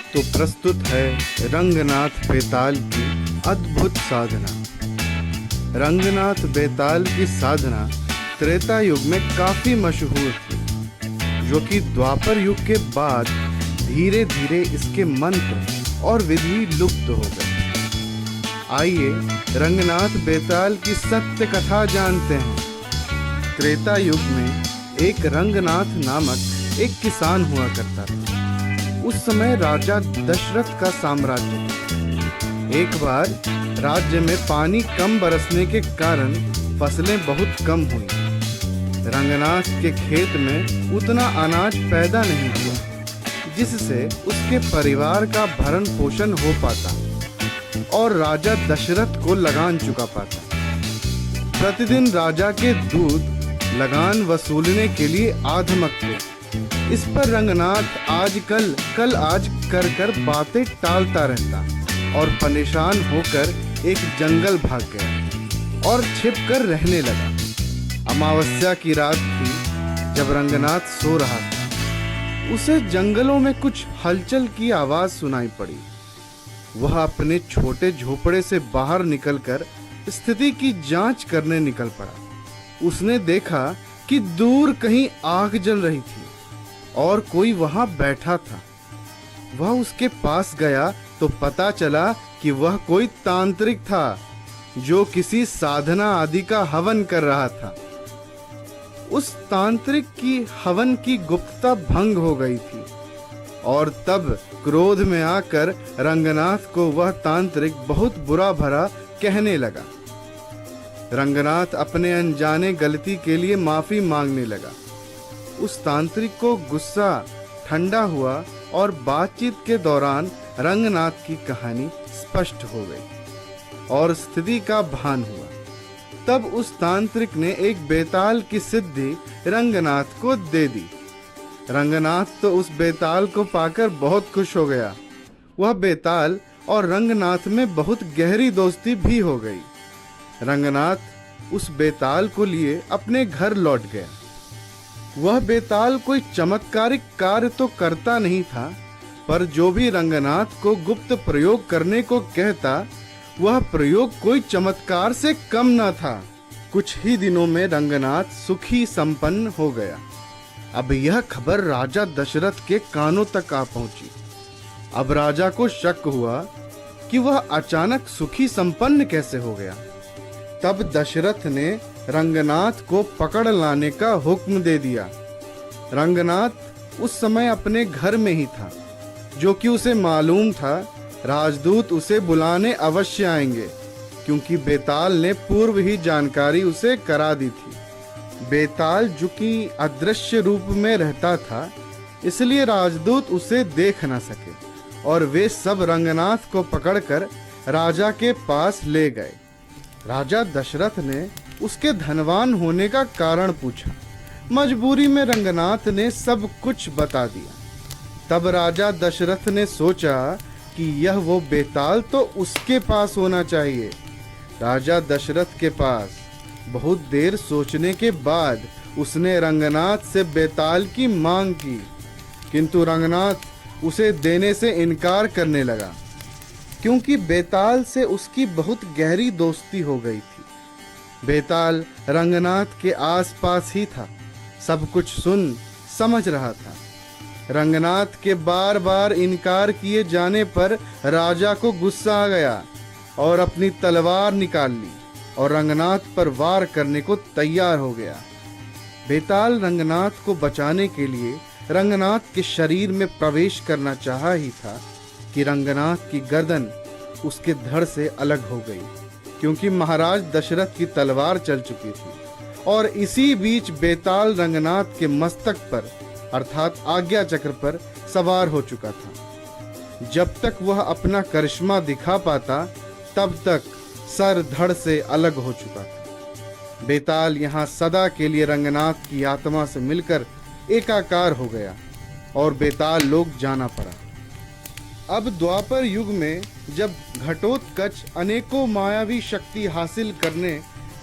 तो प्रस्तुत है रंगनाथ बेताल की अद्भुत साधना। रंगनाथ बेताल की साधना त्रेता युग में काफी मशहूर थी, जो कि द्वापर युग के बाद धीरे धीरे इसके मंत्र और विधि लुप्त हो गए। आइए रंगनाथ बेताल की सत्य कथा जानते हैं। त्रेता युग में एक रंगनाथ नामक एक किसान हुआ करता था। उस समय राजा दशरथ का साम्राज्य था। एक बार राज्य में पानी कम बरसने के कारण फसलें बहुत कम हुई। रंगनाथ के खेत में उतना अनाज पैदा नहीं हुआ जिससे उसके परिवार का भरण पोषण हो पाता और राजा दशरथ को लगान चुका पाता। प्रतिदिन राजा के दूत लगान वसूलने के लिए आधमकते। इस पर रंगनाथ आजकल कल आज कर कर बातें टालता रहता और परेशान होकर एक जंगल भाग गया और छिपकर रहने लगा। अमावस्या की रात थी जब रंगनाथ सो रहा था। उसे जंगलों में कुछ हलचल की आवाज सुनाई पड़ी। वह अपने छोटे झोपड़े से बाहर निकलकर स्थिति की जांच करने निकल पड़ा। उसने देखा कि दूर कहीं आग जल रही थी और कोई वहां बैठा था। वह उसके पास गया तो पता चला कि वह कोई तांत्रिक था जो किसी साधना आदि का हवन कर रहा था। उस तांत्रिक की हवन की गुप्तता भंग हो गई थी और तब क्रोध में आकर रंगनाथ को वह तांत्रिक बहुत बुरा भला कहने लगा। रंगनाथ अपने अनजाने गलती के लिए माफी मांगने लगा। उस तांत्रिक को गुस्सा ठंडा हुआ और बातचीत के दौरान रंगनाथ की कहानी स्पष्ट हो गई और स्थिति का भान हुआ। तब उस तांत्रिक ने एक बेताल की सिद्धि रंगनाथ को दे दी। रंगनाथ तो उस बेताल को पाकर बहुत खुश हो गया। वह बेताल और रंगनाथ में बहुत गहरी दोस्ती भी हो गई। रंगनाथ उस बेताल को लिए अपने घर लौट गया। वह बेताल कोई चमत्कारिक कार्य तो करता नहीं था, पर जो भी रंगनाथ को गुप्त प्रयोग करने को कहता, वह प्रयोग कोई चमत्कार से कम न था। कुछ ही दिनों में रंगनाथ सुखी संपन्न हो गया। अब यह खबर राजा दशरथ के कानों तक आ पहुंची। अब राजा को शक हुआ कि वह अचानक सुखी संपन्न कैसे हो गया। तब दशरथ ने रंगनाथ को पकड़ लाने का हुक्म दे दिया। रंगनाथ उस समय अपने घर में ही था, जो कि उसे मालूम था राजदूत उसे बुलाने अवश्य आएंगे, क्योंकि बेताल ने पूर्व ही जानकारी उसे करा दी थी। बेताल जो कि अदृश्य रूप में रहता था, इसलिए राजदूत उसे देख न सके और वे सब रंगनाथ को पकड़कर राजा के पास ले गए। राजा दशरथ ने उसके धनवान होने का कारण पूछा। मजबूरी में रंगनाथ ने सब कुछ बता दिया। तब राजा दशरथ ने सोचा कि यह वो बेताल तो उसके पास होना चाहिए। राजा दशरथ के पास बहुत देर सोचने के बाद उसने रंगनाथ से बेताल की मांग की, किंतु रंगनाथ उसे देने से इनकार करने लगा, क्योंकि बेताल से उसकी बहुत गहरी दोस्ती हो गई थी। बेताल रंगनाथ के आसपास ही था, सब कुछ सुन समझ रहा था। रंगनाथ के बार बार इनकार किए जाने पर राजा को गुस्सा आ गया और अपनी तलवार निकाल ली और रंगनाथ पर वार करने को तैयार हो गया। बेताल रंगनाथ को बचाने के लिए रंगनाथ के शरीर में प्रवेश करना चाहा ही था कि रंगनाथ की गर्दन उसके धड़ से अलग हो गई, क्योंकि महाराज दशरथ की तलवार चल चुकी थी और इसी बीच बेताल रंगनाथ के मस्तक पर अर्थात आज्ञा चक्र पर सवार हो चुका था। जब तक वह अपना करिश्मा दिखा पाता, तब तक सर धड़ से अलग हो चुका था। बेताल यहाँ सदा के लिए रंगनाथ की आत्मा से मिलकर एकाकार हो गया और बेताल लोक जाना पड़ा। अब द्वापर युग में जब घटोत्कच अनेकों मायावी शक्ति हासिल करने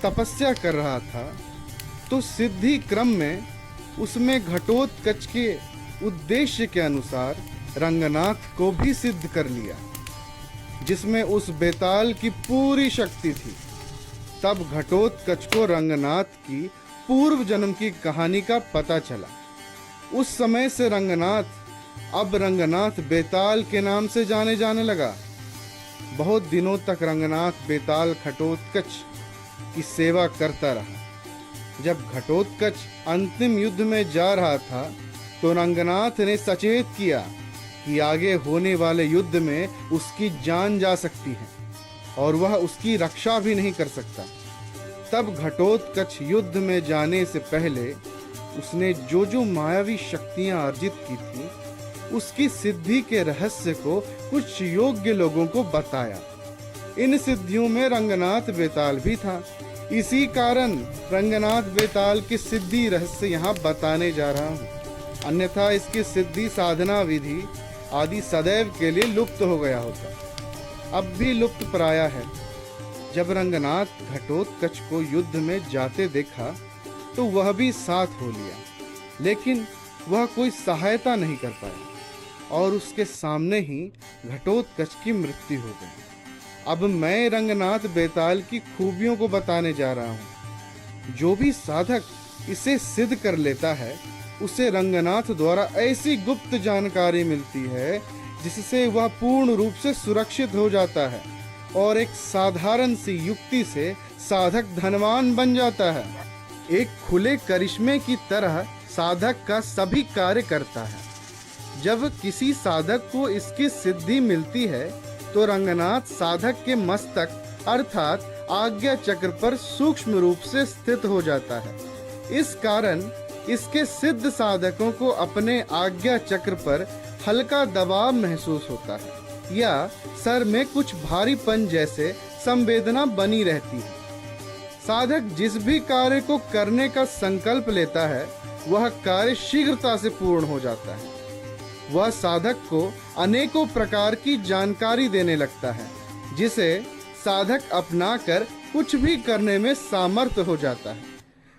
तपस्या कर रहा था, तो सिद्धि क्रम में उसमें घटोत्कच के उद्देश्य के अनुसार रंगनाथ को भी सिद्ध कर लिया, जिसमें उस बेताल की पूरी शक्ति थी। तब घटोत्कच को रंगनाथ की पूर्व जन्म की कहानी का पता चला। उस समय से रंगनाथ अब रंगनाथ बेताल के नाम से जाने लगा। बहुत दिनों तक रंगनाथ बेताल घटोत्कच की सेवा करता रहा। जब घटोत्कच अंतिम युद्ध में जा रहा था तो रंगनाथ ने सचेत किया कि आगे होने वाले युद्ध में उसकी जान जा सकती है और वह उसकी रक्षा भी नहीं कर सकता। तब घटोत्कच युद्ध में जाने से पहले उसने जो मायावी शक्तियां अर्जित की थी उसकी सिद्धि के रहस्य को कुछ योग्य लोगों को बताया। इन सिद्धियों में रंगनाथ बेताल भी था। इसी कारण रंगनाथ बेताल की सिद्धि रहस्य यहाँ बताने जा रहा हूँ, अन्यथा इसकी सिद्धि साधना विधि आदि सदैव के लिए लुप्त हो गया होता। अब भी लुप्त प्राय है। जब रंगनाथ घटोत्कच को युद्ध में जाते देखा तो वह भी साथ हो लिया, लेकिन वह कोई सहायता नहीं कर पाया और उसके सामने ही घटोत्कच की मृत्यु हो गई। अब मैं रंगनाथ बेताल की खूबियों को बताने जा रहा हूँ। जो भी साधक इसे सिद्ध कर लेता है उसे रंगनाथ द्वारा ऐसी गुप्त जानकारी मिलती है जिससे वह पूर्ण रूप से सुरक्षित हो जाता है और एक साधारण सी युक्ति से साधक धनवान बन जाता है। एक खुले करिश्मे की तरह साधक का सभी कार्य करता है। जब किसी साधक को इसकी सिद्धि मिलती है तो रंगनाथ साधक के मस्तक अर्थात आज्ञा चक्र पर सूक्ष्म रूप से स्थित हो जाता है। इस कारण इसके सिद्ध साधकों को अपने आज्ञा चक्र पर हल्का दबाव महसूस होता है या सर में कुछ भारीपन जैसे संवेदना बनी रहती है। साधक जिस भी कार्य को करने का संकल्प लेता है वह कार्य शीघ्रता से पूर्ण हो जाता है। वह साधक को अनेकों प्रकार की जानकारी देने लगता है जिसे साधक अपनाकर कुछ भी करने में सामर्थ हो जाता है।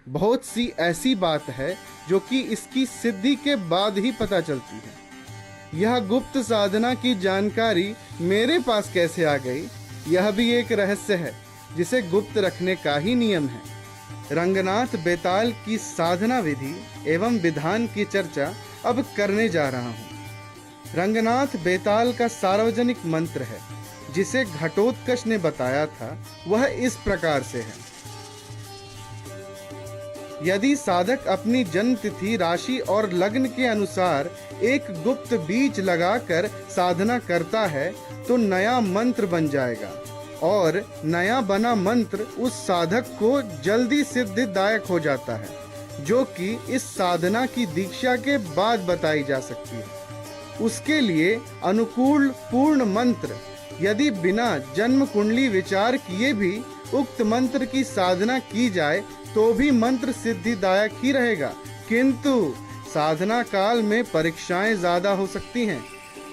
बहुत सी ऐसी बात है जो कि इसकी सिद्धि के बाद ही पता चलती है। यह गुप्त साधना की जानकारी मेरे पास कैसे आ गई, यह भी एक रहस्य है जिसे गुप्त रखने का ही नियम है। रंगनाथ बेताल की साधना विधि एवं विधान की चर्चा अब करने जा रहा हूँ। रंगनाथ बेताल का सार्वजनिक मंत्र है जिसे घटोत्कच ने बताया था, वह इस प्रकार से है। यदि साधक अपनी जन्म तिथि, राशि और लग्न के अनुसार एक गुप्त बीज लगाकर साधना करता है तो नया मंत्र बन जाएगा और नया बना मंत्र उस साधक को जल्दी सिद्धिदायक हो जाता है, जो कि इस साधना की दीक्षा के बाद बताई जा सकती है। उसके लिए अनुकूल पूर्ण मंत्र यदि बिना जन्म कुंडली विचार किए भी उक्त मंत्र की साधना की जाए तो भी मंत्र सिद्धिदायक ही रहेगा, किंतु साधना काल में परीक्षाएं ज्यादा हो सकती हैं।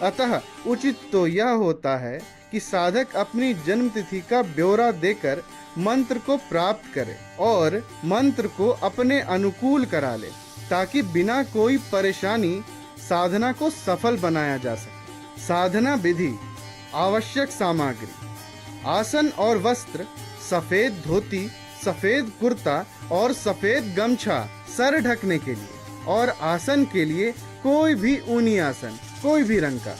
अतः उचित तो यह होता है कि साधक अपनी जन्म तिथि का ब्यौरा देकर मंत्र को प्राप्त करे और मंत्र को अपने अनुकूल करा ले, ताकि बिना कोई परेशानी साधना को सफल बनाया जा सके। साधना विधि, आवश्यक सामग्री, आसन और वस्त्र, सफेद धोती, सफेद कुर्ता और सफेद गमछा सर ढकने के लिए, और आसन के लिए कोई भी ऊनी आसन, कोई भी रंग का।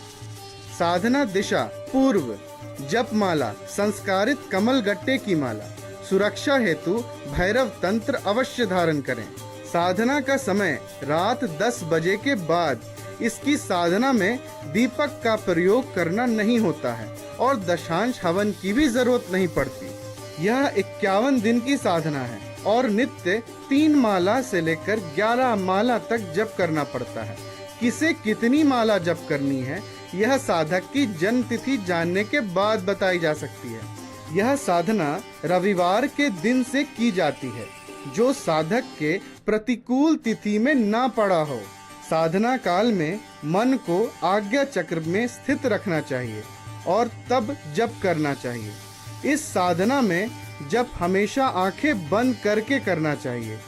साधना दिशा पूर्व, जपमाला, संस्कारित कमल गट्टे की माला। सुरक्षा हेतु भैरव तंत्र अवश्य धारण करें। साधना का समय रात 10 बजे के बाद। इसकी साधना में दीपक का प्रयोग करना नहीं होता है और दशांश हवन की भी जरूरत नहीं पड़ती। यह 51 दिन की साधना है और नित्य 3 माला से लेकर 11 माला तक जप करना पड़ता है। किसे कितनी माला जप करनी है यह साधक की जन्म तिथि जानने के बाद बताई जा सकती है। यह साधना रविवार के दिन से की जाती है जो साधक के प्रतिकूल तिथि में ना पड़ा हो। साधना काल में मन को आज्ञा चक्र में स्थित रखना चाहिए और तब जप करना चाहिए। इस साधना में जप हमेशा आंखें बंद करके करना चाहिए।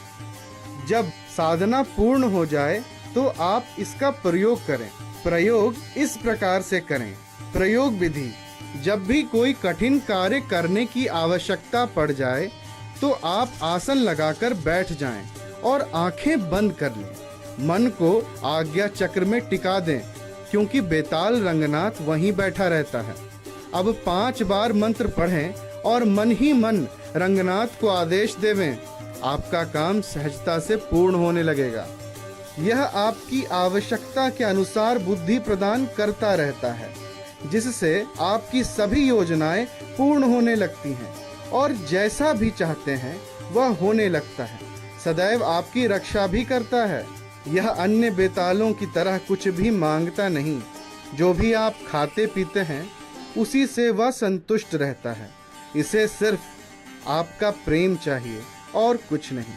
जब साधना पूर्ण हो जाए तो आप इसका प्रयोग करें। प्रयोग इस प्रकार से करें। प्रयोग विधि: जब भी कोई कठिन कार्य करने की आवश्यकता पड़ जाए तो आप आसन लगाकर बैठ जाएं और आंखें बंद कर लें। मन को आज्ञा चक्र में टिका दें, क्योंकि बेताल रंगनाथ वहीं बैठा रहता है। अब 5 बार मंत्र पढ़ें और मन ही मन रंगनाथ को आदेश देवें। आपका काम सहजता से पूर्ण होने लगेगा। यह आपकी आवश्यकता के अनुसार बुद्धि प्रदान करता रहता है, जिससे आपकी सभी योजनाएं पूर्ण होने लगती हैं और जैसा भी चाहते हैं वह होने लगता है। सदैव आपकी रक्षा भी करता है। यह अन्य बेतालों की तरह कुछ भी मांगता नहीं। जो भी आप खाते पीते हैं उसी से वह संतुष्ट रहता है। इसे सिर्फ आपका प्रेम चाहिए और कुछ नहीं।